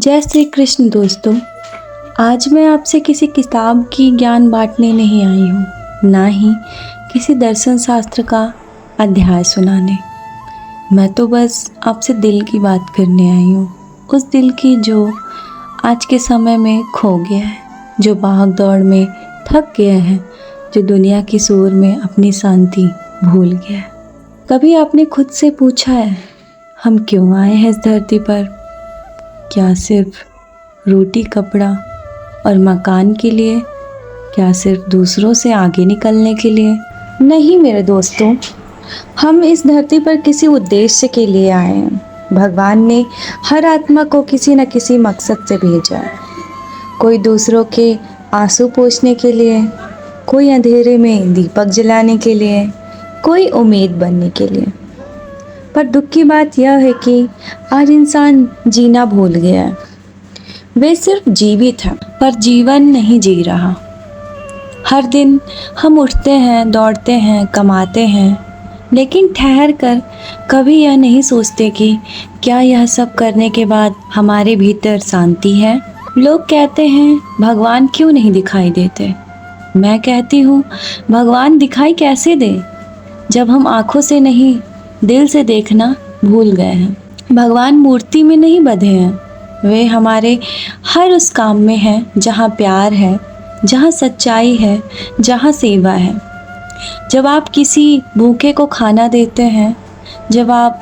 जय श्री कृष्ण दोस्तों। आज मैं आपसे किसी किताब की ज्ञान बांटने नहीं आई हूँ, ना ही किसी दर्शन शास्त्र का अध्याय सुनाने। मैं तो बस आपसे दिल की बात करने आई हूँ, उस दिल की जो आज के समय में खो गया है, जो भाग दौड़ में थक गया है, जो दुनिया की शोर में अपनी शांति भूल गया है। कभी आपने खुद से पूछा है, हम क्यों आए हैं इस धरती पर? क्या सिर्फ रोटी, कपड़ा और मकान के लिए? क्या सिर्फ दूसरों से आगे निकलने के लिए? नहीं मेरे दोस्तों, हम इस धरती पर किसी उद्देश्य के लिए आए हैं। भगवान ने हर आत्मा को किसी न किसी मकसद से भेजा है। कोई दूसरों के आंसू पोंछने के लिए, कोई अंधेरे में दीपक जलाने के लिए, कोई उम्मीद बनने के लिए। पर दुख की बात यह है कि आज इंसान जीना भूल गया है। वे सिर्फ जीवित है पर जीवन नहीं जी रहा। हर दिन हम उठते हैं, दौड़ते हैं, कमाते हैं, लेकिन ठहर कर कभी यह नहीं सोचते कि क्या यह सब करने के बाद हमारे भीतर शांति है। लोग कहते हैं भगवान क्यों नहीं दिखाई देते। मैं कहती हूँ भगवान दिखाई कैसे दे जब हम आंखों से नहीं दिल से देखना भूल गए हैं। भगवान मूर्ति में नहीं बंधे हैं, वे हमारे हर उस काम में हैं जहाँ प्यार है, जहाँ सच्चाई है, जहाँ सेवा है। जब आप किसी भूखे को खाना देते हैं, जब आप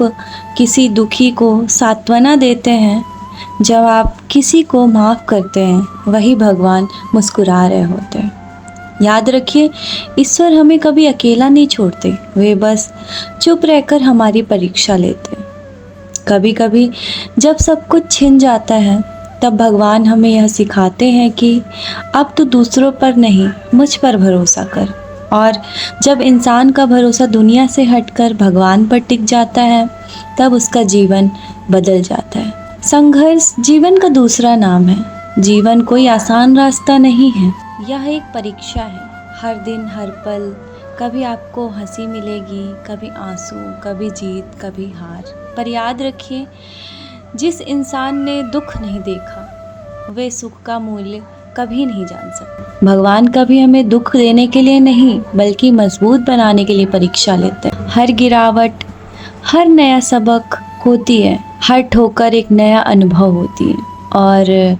किसी दुखी को सांत्वना देते हैं, जब आप किसी को माफ़ करते हैं, वही भगवान मुस्कुरा रहे होते हैं। याद रखिए, ईश्वर हमें कभी अकेला नहीं छोड़ते, वे बस चुप रहकर हमारी परीक्षा लेते हैं। कभी कभी जब सब कुछ छिन जाता है, तब भगवान हमें यह सिखाते हैं कि अब तो दूसरों पर नहीं, मुझ पर भरोसा कर। और जब इंसान का भरोसा दुनिया से हटकर भगवान पर टिक जाता है, तब उसका जीवन बदल जाता है। संघर्ष जीवन का दूसरा नाम है। जीवन कोई आसान रास्ता नहीं है, यह एक परीक्षा है। हर दिन, हर पल कभी आपको हंसी मिलेगी, कभी आंसू, कभी जीत, कभी हार। पर याद रखिए, जिस इंसान ने दुख नहीं देखा, वे सुख का मूल्य कभी नहीं जान सकते। भगवान कभी हमें दुख देने के लिए नहीं, बल्कि मजबूत बनाने के लिए परीक्षा लेते हैं। हर गिरावट, हर नया सबक होती है, हर ठोकर एक नया अनुभव होती है, और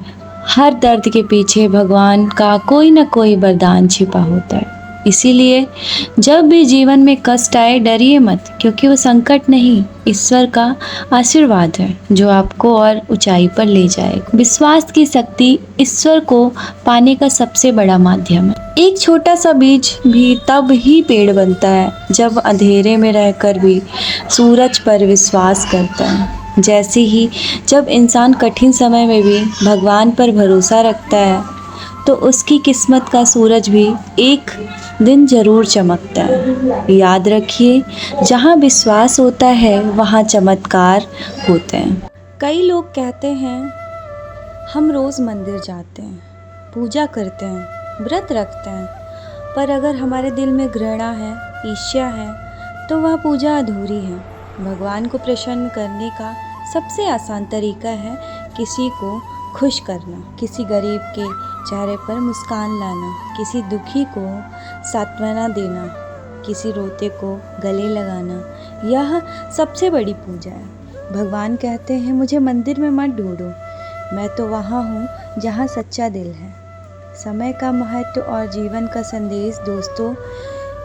हर दर्द के पीछे भगवान का कोई ना कोई वरदान छिपा होता है। इसीलिए जब भी जीवन में कष्ट आए, डरिए मत, क्योंकि वो संकट नहीं, ईश्वर का आशीर्वाद है जो आपको और ऊंचाई पर ले जाएगा। विश्वास की शक्ति ईश्वर को पाने का सबसे बड़ा माध्यम है। एक छोटा सा बीज भी तब ही पेड़ बनता है जब अंधेरे में रहकर भी सूरज पर विश्वास करता है। जैसे ही जब इंसान कठिन समय में भी भगवान पर भरोसा रखता है, तो उसकी किस्मत का सूरज भी एक दिन जरूर चमकता है। याद रखिए, जहाँ विश्वास होता है वहाँ चमत्कार होते हैं। कई लोग कहते हैं हम रोज़ मंदिर जाते हैं, पूजा करते हैं, व्रत रखते हैं, पर अगर हमारे दिल में घृणा है, ईर्ष्या है, तो वह पूजा अधूरी है। भगवान को प्रसन्न करने का सबसे आसान तरीका है किसी को खुश करना, किसी गरीब के चेहरे पर मुस्कान लाना, किसी दुखी को सांत्वना देना, किसी रोते को गले लगाना। यह सबसे बड़ी पूजा है। भगवान कहते हैं मुझे मंदिर में मत ढूंढो, मैं तो वहाँ हूँ जहाँ सच्चा दिल है। समय का महत्व और जीवन का संदेश। दोस्तों,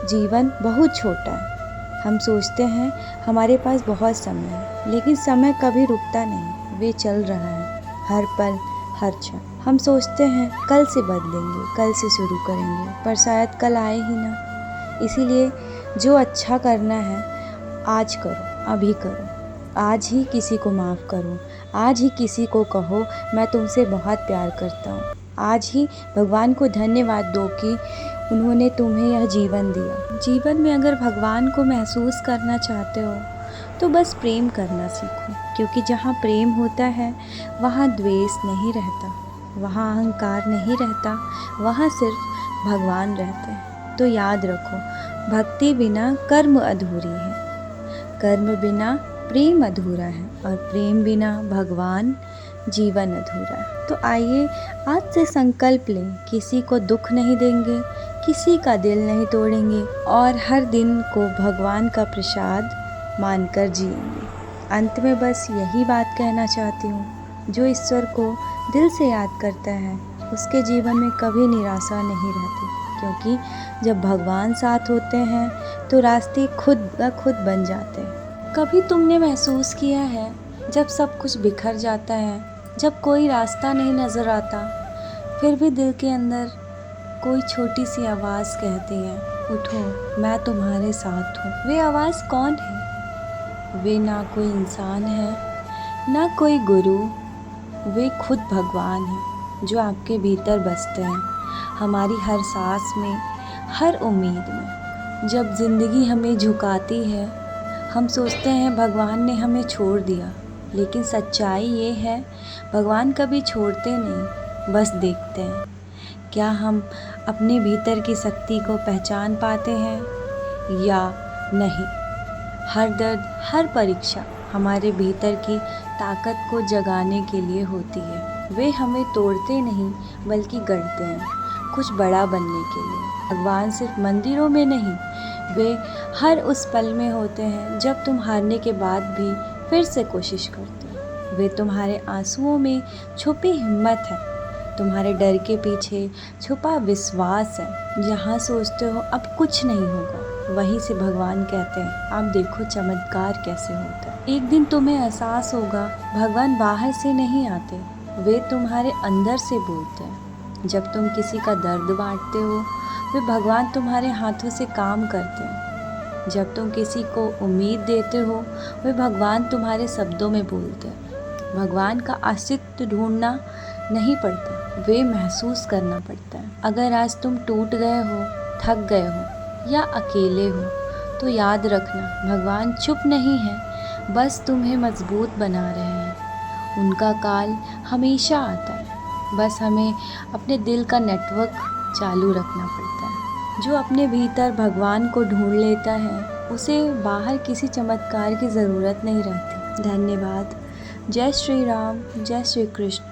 जीवन बहुत छोटा है। हम सोचते हैं हमारे पास बहुत समय है, लेकिन समय कभी रुकता नहीं, वे चल रहा है हर पल, हर क्षण। हम सोचते हैं कल से बदलेंगे, कल से शुरू करेंगे, पर शायद कल आए ही ना। इसीलिए जो अच्छा करना है आज करो, अभी करो। आज ही किसी को माफ़ करो, आज ही किसी को कहो मैं तुमसे बहुत प्यार करता हूँ। आज ही भगवान को धन्यवाद दो कि उन्होंने तुम्हें यह जीवन दिया। जीवन में अगर भगवान को महसूस करना चाहते हो तो बस प्रेम करना सीखो, क्योंकि जहाँ प्रेम होता है वहाँ द्वेष नहीं रहता, वहाँ अहंकार नहीं रहता, वहाँ सिर्फ भगवान रहते हैं। तो याद रखो, भक्ति बिना कर्म अधूरी है, कर्म बिना प्रेम अधूरा है, और प्रेम बिना भगवान जीवन अधूरा है। तो आइए आज से संकल्प लें, किसी को दुख नहीं देंगे, किसी का दिल नहीं तोड़ेंगे और हर दिन को भगवान का प्रसाद मानकर जिएंगे। अंत में बस यही बात कहना चाहती हूँ, जो ईश्वर को दिल से याद करता है उसके जीवन में कभी निराशा नहीं रहती, क्योंकि जब भगवान साथ होते हैं तो रास्ते खुद ब खुद बन जाते हैं। कभी तुमने महसूस किया है जब सब कुछ बिखर जाता है, जब कोई रास्ता नहीं नज़र आता, फिर भी दिल के अंदर कोई छोटी सी आवाज़ कहती है, उठो मैं तुम्हारे साथ हूँ। वे आवाज़ कौन है? वे ना कोई इंसान है, ना कोई गुरु, वे खुद भगवान हैं जो आपके भीतर बसते हैं, हमारी हर सांस में, हर उम्मीद में। जब ज़िंदगी हमें झुकाती है, हम सोचते हैं भगवान ने हमें छोड़ दिया, लेकिन सच्चाई ये है भगवान कभी छोड़ते नहीं, बस देखते हैं क्या हम अपने भीतर की शक्ति को पहचान पाते हैं या नहीं। हर दर्द, हर परीक्षा हमारे भीतर की ताकत को जगाने के लिए होती है। वे हमें तोड़ते नहीं बल्कि गढ़ते हैं, कुछ बड़ा बनने के लिए। भगवान सिर्फ मंदिरों में नहीं, वे हर उस पल में होते हैं जब तुम हारने के बाद भी फिर से कोशिश करते हो। वे तुम्हारे आंसुओं में छुपी हिम्मत है, तुम्हारे डर के पीछे छुपा विश्वास है। जहाँ सोचते हो अब कुछ नहीं होगा, वहीं से भगवान कहते हैं आप देखो चमत्कार कैसे होता है। एक दिन तुम्हें एहसास होगा भगवान बाहर से नहीं आते, वे तुम्हारे अंदर से बोलते हैं। जब तुम किसी का दर्द बांटते हो, वे भगवान तुम्हारे हाथों से काम करते हैं। जब तुम किसी को उम्मीद देते हो, वे भगवान तुम्हारे शब्दों में बोलते हैं। भगवान का अस्तित्व ढूंढना नहीं पड़ता, वे महसूस करना पड़ता है। अगर आज तुम टूट गए हो, थक गए हो या अकेले हो, तो याद रखना भगवान चुप नहीं है, बस तुम्हें मजबूत बना रहे हैं। उनका काल हमेशा आता है, बस हमें अपने दिल का नेटवर्क चालू रखना पड़ता है। जो अपने भीतर भगवान को ढूंढ लेता है, उसे बाहर किसी चमत्कार की ज़रूरत नहीं रहती। धन्यवाद। जय श्री राम, जय श्री कृष्ण।